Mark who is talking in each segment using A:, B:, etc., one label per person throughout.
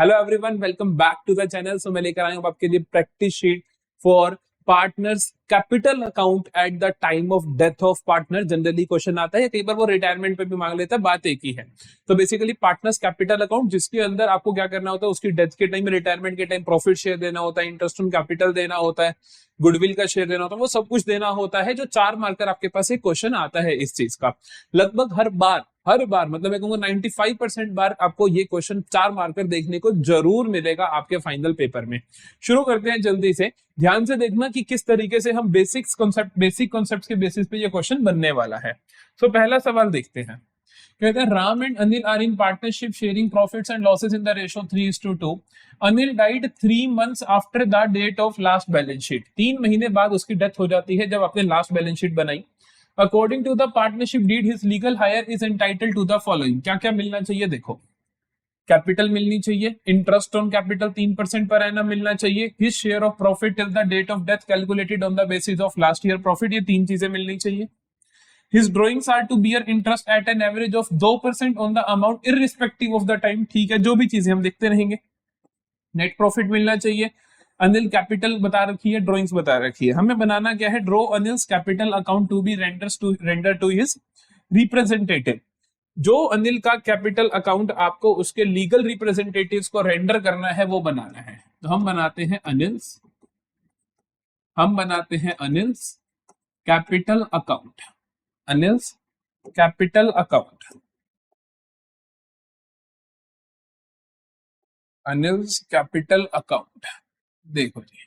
A: Hello everyone, welcome back to the channel. So मैं लेकर आया हूं आपके लिए practice sheet for partners capital account at the time of death of partner. Generally question आता है, कई बार वो रिटायरमेंट पे भी मांग लेता है, बात एक ही है। तो बेसिकली पार्टनर्स कैपिटल अकाउंट, जिसके अंदर आपको क्या करना होता है, उसकी डेथ के टाइम, रिटायरमेंट के टाइम प्रॉफिट शेयर देना होता है, इंटरेस्ट ऑन कैपिटल देना होता है, गुडविल का शेयर देना होता है, वो सब कुछ देना होता है। जो 4 मार्कर आपके पास एक क्वेश्चन आता है इस चीज का, लगभग हर बार मतलब मैं कहूंगा 95% बार आपको ये क्वेश्चन 4 मार्कर देखने को जरूर मिलेगा आपके फाइनल पेपर में। शुरू करते हैं जल्दी से। ध्यान से देखना कि किस तरीके से हम बेसिक कॉन्सेप्ट के बेसिस पे ये क्वेश्चन बनने वाला है। तो पहला सवाल देखते हैं। कहते हैं Ram and Anil are in partnership sharing profits and losses in the ratio 3:2। Anil died 3 months after the date of last balance sheet. 3 महीने बाद उसकी डेथ हो जाती है जब आपने लास्ट बैलेंस शीट बनाई। According to the partnership deed his legal heir is entitled to the following. क्या क्या मिलना चाहिए देखो। कैपिटल मिलनी चाहिए, इंटरेस्ट ऑन कैपिटल 3% पर एनम मिलना चाहिए, his share of profit till the date of death calculated on the basis of last year profit. ये 3 चीजें मिलनी चाहिए। His drawings are to bear interest at an average of 2% on the amount irrespective of the time। ठीक है, जो भी चीजें हम देखते रहेंगे। नेट प्रॉफिट मिलना चाहिए। अनिल कैपिटल बता रखी है, ड्रॉइंग्स बता रखी है। हमें बनाना क्या है, draw Anil's capital account to be render to his representative. जो अनिल का कैपिटल अकाउंट आपको उसके लीगल रिप्रेजेंटेटिव्स को रेंडर करना है वो बनाना है। तो हम बनाते हैं Anil's capital account. Anil's capital account, Anil's capital account. देखो जी,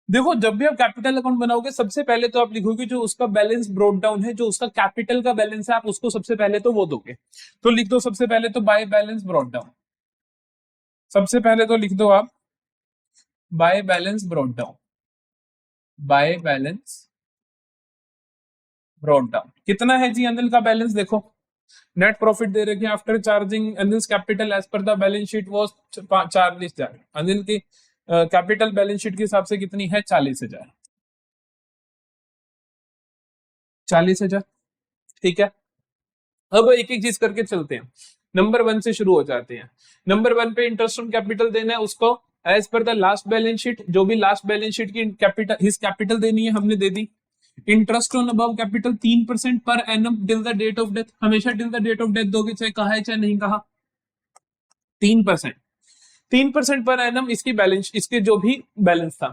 A: देखो जब भी आप कैपिटल अकाउंट बनाओगे सबसे पहले तो आप लिखोगे जो उसका बैलेंस ब्रोट डाउन है, जो उसका कैपिटल का बैलेंस है, आप उसको सबसे पहले तो वो दोगे। तो लिख दो सबसे पहले तो बाय बैलेंस ब्रोट डाउन। सबसे पहले तो लिख दो आप by balance brought down. By balance brought down कितना है जी अनिल का बैलेंस? देखो नेट प्रॉफिट दे रखे after charging Anil's capital as per the balance sheet was 40,000। Anil की कैपिटल बैलेंस शीट के हिसाब से कितनी है? 40,000। 40,000, ठीक है। अब एक एक चीज करके चलते हैं। नंबर 1 से शुरू हो जाते हैं। नंबर 1 पे इंटरेस्ट ऑन कैपिटल देना है उसको as per the last balance sheet. जो भी लास्ट बैलेंस शीट की कैपिटल हिज कैपिटल देनी है हमने दे दी। Interest on above capital 3% per annum till the date of death. हमेशा till the date of death दोगे, चाहे कहा है चाहे नहीं कहा। 3% पर एनम इसकी बैलेंस, इसके जो भी बैलेंस था।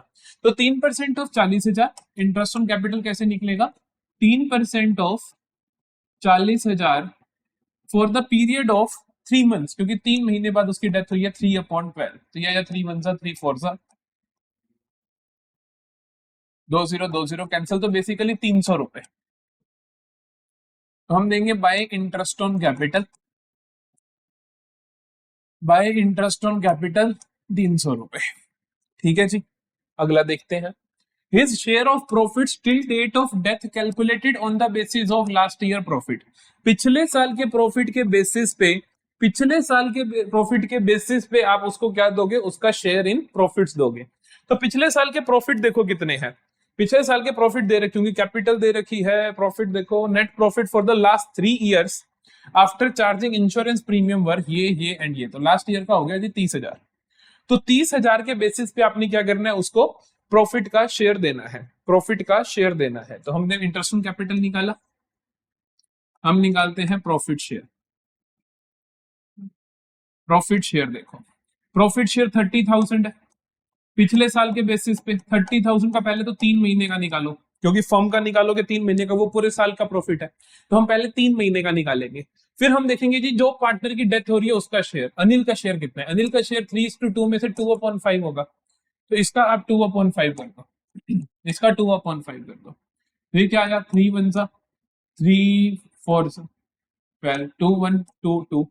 A: तो 3% ऑफ 40,000। इंटरेस्ट ऑन कैपिटल कैसे निकलेगा? 3% of 40,000 for the period of 3 months, क्योंकि 3 महीने बाद उसकी डेथ हुई है। 3/12, तो या 3 1 3 4 20 कैंसिल, तो बेसिकली 300 रुपए। तो हम देंगे by interest on capital, by interest on capital 300 रुपए। ठीक है जी, अगला देखते हैं। His share of profits till date of death calculated on the basis of last year profit. पिछले साल के प्रॉफिट के बेसिस पे, पिछले साल के प्रॉफिट के बेसिस पे आप उसको क्या दोगे? उसका शेयर इन प्रॉफिट्स दोगे। तो पिछले साल के प्रॉफिट देखो कितने हैं। पिछले साल के प्रॉफिट दे रखी होंगी, कैपिटल दे रखी है, प्रॉफिट देखो, net profit for the last 3 years after charging insurance premium work, ये एंड ये। तो लास्ट ईयर का हो गया जी 30,000। तो 30,000 के बेसिस पे आपने क्या करना है? उसको प्रॉफिट का शेयर देना है, प्रॉफिट का शेयर देना है। तो हमने इंटरेस्ट ऑन कैपिटल निकाला, हम निकालते हैं प्रॉफिट शेयर। प्रॉफिट शेयर देखो, प्रॉफिट शेयर 30,000 है पिछले साल के बेसिस पे। 30,000 का पहले तो 3 महीने का निकालो, क्योंकि फर्म का निकालोगे 3 महीने का, वो पूरे साल का प्रॉफिट है। तो हम पहले 3 महीने का निकालेंगे, फिर हम देखेंगे जी जो पार्टनर की डेथ हो रही है उसका शेयर। अनिल का शेयर कितना है? अनिल का शेयर 3:2 में से 2/5 होगा। तो इसका आप 2/5 कर दो, इसका 2/5 कर दो। फिर क्या आया? 3 1 3 4 12 2 1 2 2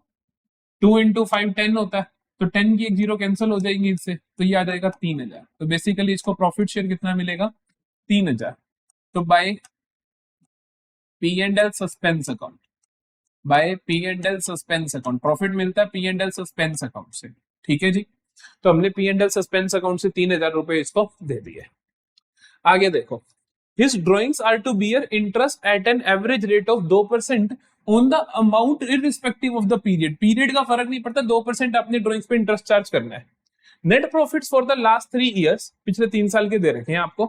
A: 2 into 5 10 होता है। तो 10 की एक जीरो कैंसिल हो जाएगी इससे, तो ये आ जाएगा 3,000। तो बेसिकली इसको प्रॉफिट शेयर कितना मिलेगा? 3,000। तो by P&L suspense account, by P&L suspense account profit मिलता है P&L सस्पेंस अकाउंट से। ठीक है जी, तो हमने P&L सस्पेंस अकाउंट से 3,000 रुपए इसको दे दिए। आगे देखो, His drawings are to bear interest at an average rate of 2% on the amount irrespective of the period, period का फर्क नहीं पड़ता, 2% अपने ड्रॉइंग्स पे इंटरेस्ट चार्ज करना है। Net profits for the last 3 years, पिछले 3 साल के दे रखे हैं आपको,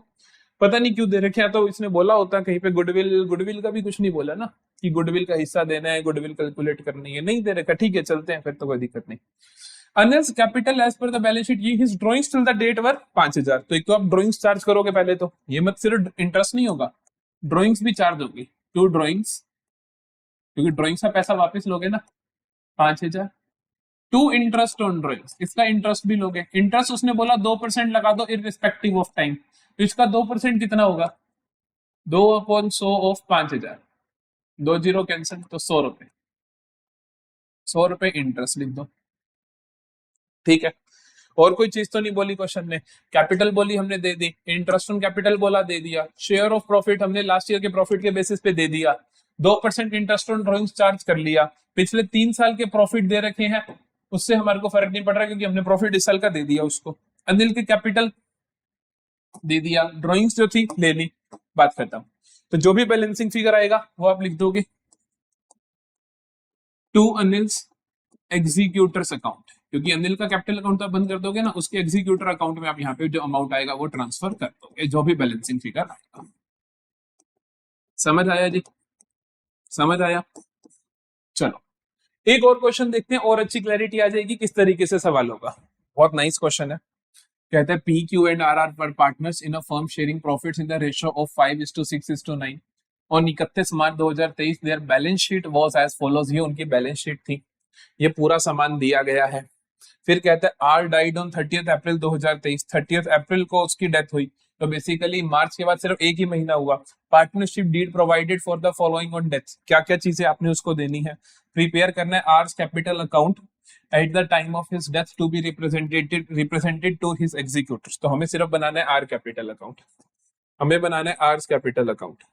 A: पता नहीं क्यों दे रखे हैं, तो इसने बोला होता कहीं पे गुडविल का भी कुछ नहीं बोला ना कि गुडविल का हिस्सा देना है, गुडविल कैलकुलेट करनी है, नहीं दे रखा, ठीक है चलते हैं फिर, तो कोई दिक्कत नहीं। Anil's capital as per the balance sheet, ये his drawings till the date were 5000, तो एक तो आप ड्राइंग्स चार्ज करोगे पहले, तो ये मत सिर्फ इंटरेस्ट नहीं होगा, ड्राइंग्स भी चार्ज होगी, टू ड्राइंग्स, क्योंकि ड्राइंग्स का पैसा वापस लोगे ना 5000, टू इंटरेस्ट ऑन ड्राइंग्स, इसका इंटरेस्ट भी लोगे, इंटरेस्ट उसने बोला 2% लगा दो इररिस्पेक्टिव ऑफ टाइम, तो इसका 2% कितना होगा, 2/100 ऑफ 5000, 2 जीरो कैंसिल, तो 100 रुपए, 100 रुपए इंटरेस्ट लिख दो, ठीक है। और कोई चीज तो नहीं बोली क्वेश्चन ने, कैपिटल बोली हमने दे दी, इंटरेस्ट ऑन कैपिटल बोला दे दिया, शेयर ऑफ प्रॉफिट हमने लास्ट ईयर के प्रॉफिट के बेसिस पे दे दिया, 2% इंटरेस्ट ऑन ड्रॉइंग्स चार्ज कर लिया, पिछले 3 साल के प्रॉफिट दे रखे हैं, उससे हमारे को फर्क नहीं पड़ रहा क्योंकि हमने प्रॉफिट इस साल का दे दिया उसको, अनिल के कैपिटल दे दिया, ड्रॉइंग्स जो थी ले ली, बात करता हूं। तो जो भी बैलेंसिंग फिगर आएगा वो आप लिख दोगे टू अनिल्स एग्जीक्यूटर्स अकाउंट, क्योंकि अनिल का कैपिटल अकाउंट तो आप बंद कर दोगे ना, उसके एग्जीक्यूटर अकाउंट में आप यहाँ पे जो अमाउंट आएगा वो ट्रांसफर कर दोगे, जो भी बैलेंसिंग फिगर आएगा। समझ आया जी, समझ आया। चलो एक और क्वेश्चन देखते हैं और अच्छी क्लैरिटी आ जाएगी किस तरीके से सवाल होगा। बहुत नाइस क्वेश्चन है, कहते हैं P Q and R are पर partners in a firm sharing profits in the ratio of 5:6:9 on 31 March 2023 their balance sheet was as follows, ये उनकी बैलेंस शीट थी, ये पूरा सामान दिया गया है। फिर कहते हैं आर डाइड ऑन 30 अप्रैल 2023, 30 अप्रैल को उसकी डेथ हुई, तो बेसिकली मार्च के बाद सिर्फ एक ही महीना हुआ। Partnership deed provided for the following on death, क्या क्या चीजें आपने उसको देनी है, प्रिपेयर करना है R's capital account at the time of his death to be represented to his executors, तो हमें सिर्फ बनाना है आर कैपिटल अकाउंट, हमें बनाना है आर्स कैपिटल अकाउंट।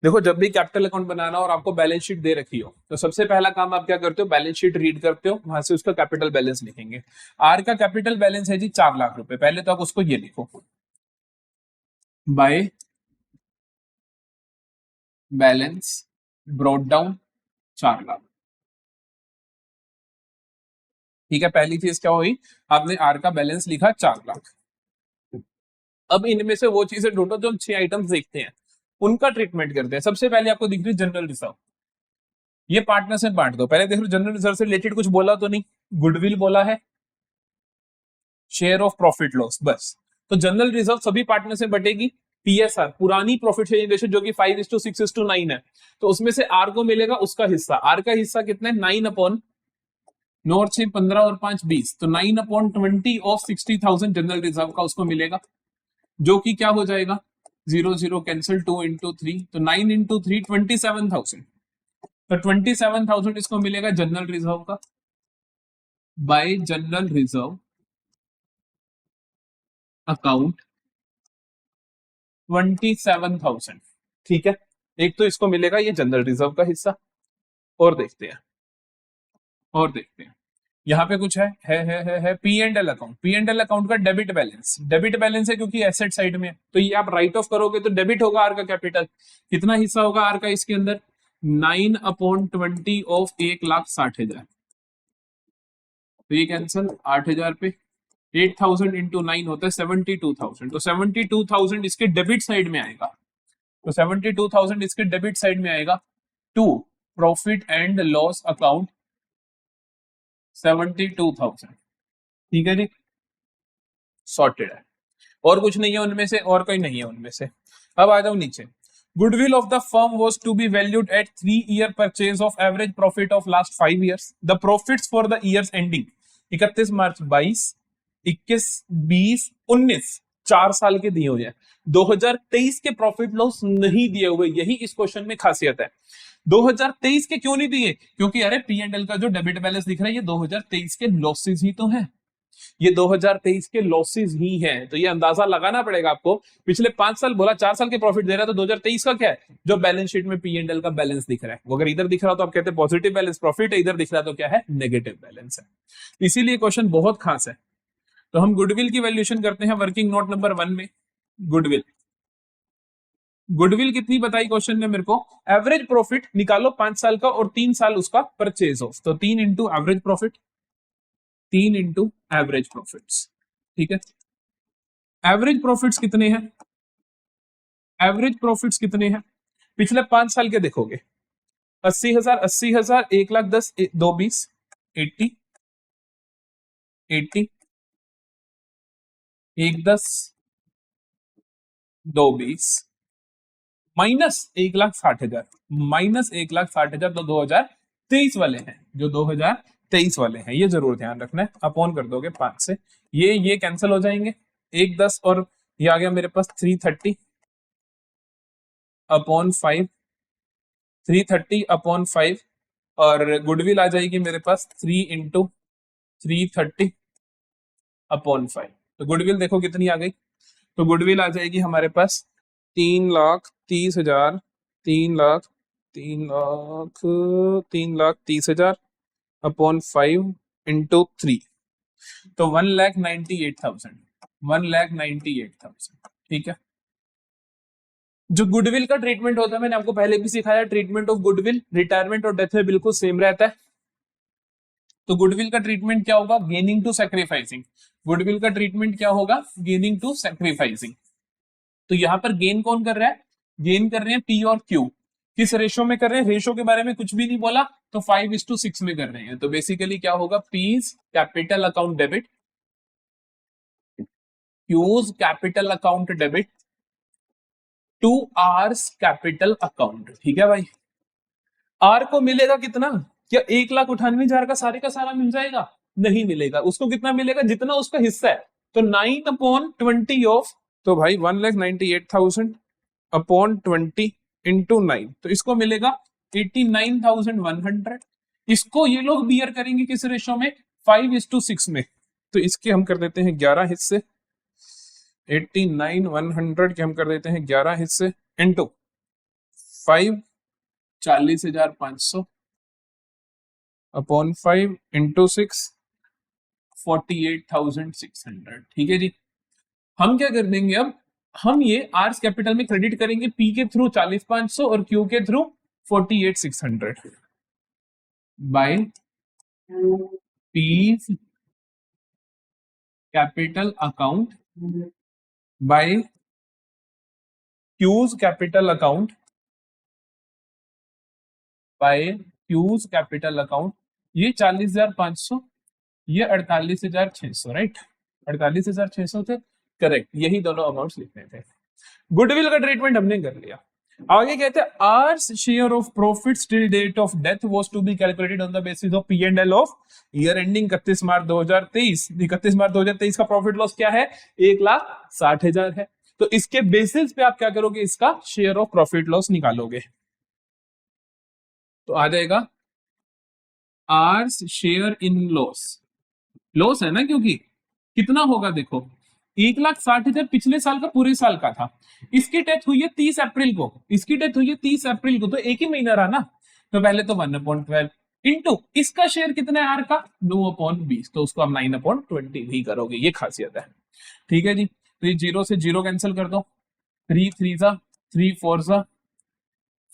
A: देखो जब भी कैपिटल अकाउंट बनाना और आपको बैलेंस शीट दे रखी हो, तो सबसे पहला काम आप क्या करते हो, बैलेंस शीट रीड करते हो, वहां से उसका कैपिटल बैलेंस लिखेंगे। आर का कैपिटल बैलेंस है जी 4 लाख रुपए, पहले तो आप उसको ये लिखो, by balance brought down 4 lakh, ठीक है। पहली चीज क्या हुई, आपने आर का बैलेंस लिखा 4 लाख। अब इनमें से वो चीजें ढूंढो जो हम 6 आइटम्स देखते हैं उनका ट्रीटमेंट करते हैं। सबसे पहले आपको दिख रही जनरल रिजर्व, ये पार्टनर से बांट दो। पहले देख लो जनरल रिजर्व से रिलेटेड कुछ बोला तो नहीं, गुडविल बोला है, शेयर ऑफ प्रॉफिट लॉस, बस। तो जनरल रिजर्व सभी पार्टनर से बटेगी, पीएसआर पुरानी प्रॉफिट शेयरिंग रेशियो जो कि 5:6:9 है, तो उसमें से आर को मिलेगा उसका हिस्सा। आर का हिस्सा कितना है, 9/9 से 15 और 5 20, तो 9/20 ऑफ 60,000 जनरल रिजर्व का उसको मिलेगा, जो कि क्या हो जाएगा 0 0 कैंसिल, 2 into 3, तो 9 into 3 27,000, तो 27,000 इसको मिलेगा जनरल रिजर्व का बाय जनरल रिजर्व अकाउंट 27,000, ठीक है। एक तो इसको मिलेगा ये जनरल रिजर्व का हिस्सा, और देखते हैं यहाँ पे कुछ है P and L account, P and L account का डेबिट बैलेंस है क्योंकि एसेट साइड में है, तो ये आप राइट ऑफ करोगे तो डेबिट होगा आर का कैपिटल, कितना हिस्सा होगा आर का इसके अंदर 9/20 ऑफ 1,60,000, तो ये कैंसिल 8,000 पे 8,000 इंटू 9 होता है 72,000, तो 72,000 इसके डेबिट साइड में आएगा, तो 72,000 इसके डेबिट साइड में आएगा to profit and loss account 72,000, ठीक है जी, सॉर्टेड है। और कुछ नहीं है उनमें से, और कोई नहीं है उनमें से। अब आ जाओ नीचे, goodwill of the firm was to be valued at 3-year purchase of average profit of last 5 years, the profits for the years ending 31 March 22, 21, 20, 19, 4 साल के दिए हुए हैं, 2023 के प्रॉफिट लॉस नहीं दिए हुए, यही इस क्वेश्चन में खासियत है। 2023 के क्यों नहीं दिए, क्योंकि अरे पी एंड एल का जो डेबिट बैलेंस दिख रहा है ये 2023 के लॉसेस ही तो हैं, ये 2023 के लॉसेस ही हैं, तो ये अंदाजा लगाना पड़ेगा आपको। पिछले 5 साल बोला 4 साल के प्रॉफिट दे रहा है, तो 2023 का क्या है, जो बैलेंस शीट में पी एंड एल का बैलेंस दिख रहा है, वो अगर इधर दिख रहा तो आप कहते हैं पॉजिटिव बैलेंस प्रॉफिट है, इधर दिख रहा तो क्या है नेगेटिव बैलेंस है। इसीलिए क्वेश्चन बहुत खास है, तो हम गुडविल की वैल्यूएशन करते हैं वर्किंग नोट नंबर 1 में। गुडविल गुडविल कितनी बताई क्वेश्चन ने मेरे को, एवरेज प्रॉफिट निकालो 5 साल का और 3 साल उसका परचेज ऑफ, तो 3 into average profit, 3 into average profits. ठीक है, एवरेज प्रॉफिट्स कितने हैं, एवरेज प्रॉफिट्स कितने हैं पिछले 5 साल के देखोगे, 80,000, 80,000, 1,10,000, 220, 80, 80, 1,10,000, 220 माइनस 1,60,000, माइनस 1,60,000, तो 2023 वाले हैं, जो 2023 वाले हैं, ये जरूर ध्यान रखना है। अपॉन कर दोगे 5 से, ये कैंसिल हो जाएंगे, 1,10 और ये आ गया मेरे पास 330 अपॉन 5, 330 अपॉन 5, और गुडविल आ जाएगी मेरे पास 3 इंटू 330 अपॉन 5। तो गुडविल देखो कितनी आ गई, तो गुडविल आ जाएगी हमारे पास 3,30,000, 3,30,000 अपॉन 5 इंटू 3, तो 1,98,000, 1,98,000। ठीक है, जो गुडविल का ट्रीटमेंट होता है मैंने आपको पहले भी सिखाया, ट्रीटमेंट ऑफ गुडविल रिटायरमेंट और डेथ में बिल्कुल सेम रहता है। तो गुडविल का ट्रीटमेंट क्या होगा, गेनिंग टू सैक्रिफाइसिंग। गुडविल का ट्रीटमेंट क्या होगा, गेनिंग टू सैक्रिफाइसिंग। तो यहां पर गेन कौन कर रहा है, गेन कर रहे हैं पी और क्यू। किस रेशो में कर रहे हैं, रेशो के बारे में कुछ भी नहीं बोला, तो 5:6 में कर रहे हैं। तो बेसिकली क्या होगा, P's capital account debit, Q's capital account debit to R's capital account. ठीक है भाई, आर को मिलेगा कितना, क्या 1,98,000 का सारे का सारा मिल जाएगा, नहीं मिलेगा, उसको कितना मिलेगा, जितना उसका हिस्सा है, तो 9/20 ऑफ, तो भाई 1,98,000 अपॉन 20 इंटू 9, तो इसको मिलेगा 89,100। इसको ये लोग बियर करेंगे किस रेशो में, 5:6 में। तो इसके हम कर देते हैं 11 हिस्से, 89,100 के हम कर देते हैं 11 हिस्से इंटू 5, 40,500 अपॉन 5 इंटू 6, 48,600। ठीक है जी, हम क्या कर देंगे, अब हम ये आर्स कैपिटल में क्रेडिट करेंगे, पी के थ्रू 40,500 और क्यू के through 48,600 by P capital account by cues capital account by cues capital account. ये 40,500, ये 48,600, राइट, 48,600 थे, करेक्ट, यही दोनों अमाउंट्स लिखने थे। गुडविल का ट्रीटमेंट हमने कर लिया। आगे कहते हैं R's share of profits till date of death was to be calculated on the basis of P&L of year ending 31 मार्च 2023। 31 मार्च 2023 का प्रॉफिट लॉस क्या है, 1,60,000 है। तो इसके बेसिस पे आप क्या करोगे, इसका शेयर ऑफ प्रॉफिट लॉस निकालोगे, तो आ जाएगा R's share in loss, loss है ना, क्योंकि कितना होगा देखो, 1,60,000 पिछले साल का पूरे साल का था, इसकी डेथ हुई है 30 अप्रैल को, इसकी डेथ हुई है 30 अप्रैल को, तो एक ही महीना रहा ना, तो पहले तो 1/12 इंटू इसका शेयर कितना है आर का, 9/20, तो उसको आप 9/20 ही करोगे, ये खासियत है। ठीक है जी, तो ये 0 से 0 कैंसिल कर दो, 3 3 जा 3 4 जा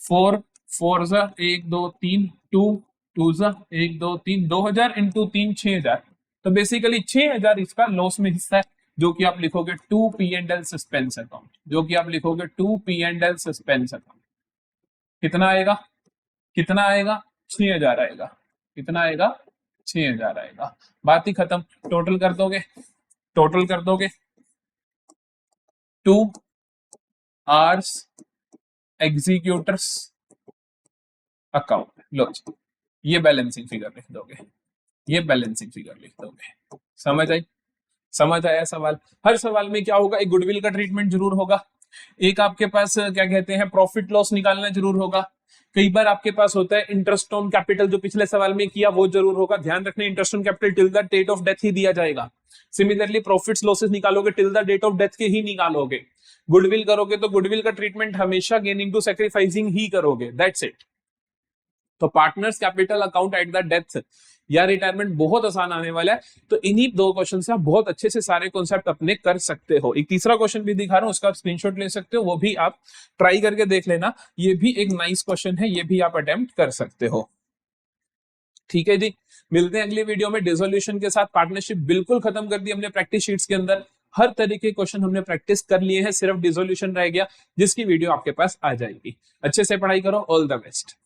A: 4 4 जा 1 2 3 2 2 जा 1 2 3 2,000 इंटू 3 6,000, तो बेसिकली 6,000 इसका लॉस में हिस्सा है, जो कि आप लिखोगे टू P&L सस्पेंस अकाउंट, जो कि आप लिखोगे टू P&L सस्पेंस अकाउंट। कितना आएगा, कितना आएगा, 6,000 आएगा, कितना आएगा, 6,000 आएगा, बात ही खत्म। टोटल कर दोगे, टोटल कर दोगे, टू आर्स एग्जीक्यूटर्स अकाउंट, लो ये बैलेंसिंग फिगर लिख दोगे, ये बैलेंसिंग फिगर लिख दोगे। समझ आई, समझ आया सवाल। हर सवाल में क्या होगा, एक गुडविल का ट्रीटमेंट जरूर होगा, एक आपके पास क्या कहते हैं प्रॉफिट लॉस निकालना जरूर होगा, कई बार आपके पास होता है इंटरेस्ट ऑन कैपिटल, जो पिछले सवाल में किया वो जरूर होगा। ध्यान रखना, interest on capital till the date of death ही दिया जाएगा। सिमिलरली प्रॉफिट्स लॉसेस निकालोगे till the date of death के ही निकालोगे। गुडविल करोगे तो गुडविल का ट्रीटमेंट हमेशा गेनिंग टू सैक्रिफाइसिंग ही करोगे, दैट्स इट। तो partners capital account at the death या रिटायरमेंट बहुत आसान आने वाला है। तो इन्हीं दो क्वेश्चन से आप बहुत अच्छे से सारे कॉन्सेप्ट अपने कर सकते हो। एक तीसरा क्वेश्चन भी दिखा रहा हूं, उसका आप स्क्रीनशॉट ले सकते हो, वो भी आप ट्राई करके देख लेना। ये भी एक नाइस क्वेश्चन है, ये भी आप अटेम्प्ट कर सकते हो। ठीक है जी, मिलते हैं अगली वीडियो में डिसोल्यूशन के साथ। पार्टनरशिप बिल्कुल खत्म कर दी हमने प्रैक्टिस शीट्स के अंदर, हर तरीके के क्वेश्चन हमने प्रैक्टिस कर लिए हैं, सिर्फ डिसोल्यूशन रह गया जिसकी वीडियो आपके पास आ जाएगी। अच्छे से पढ़ाई करो, ऑल द बेस्ट।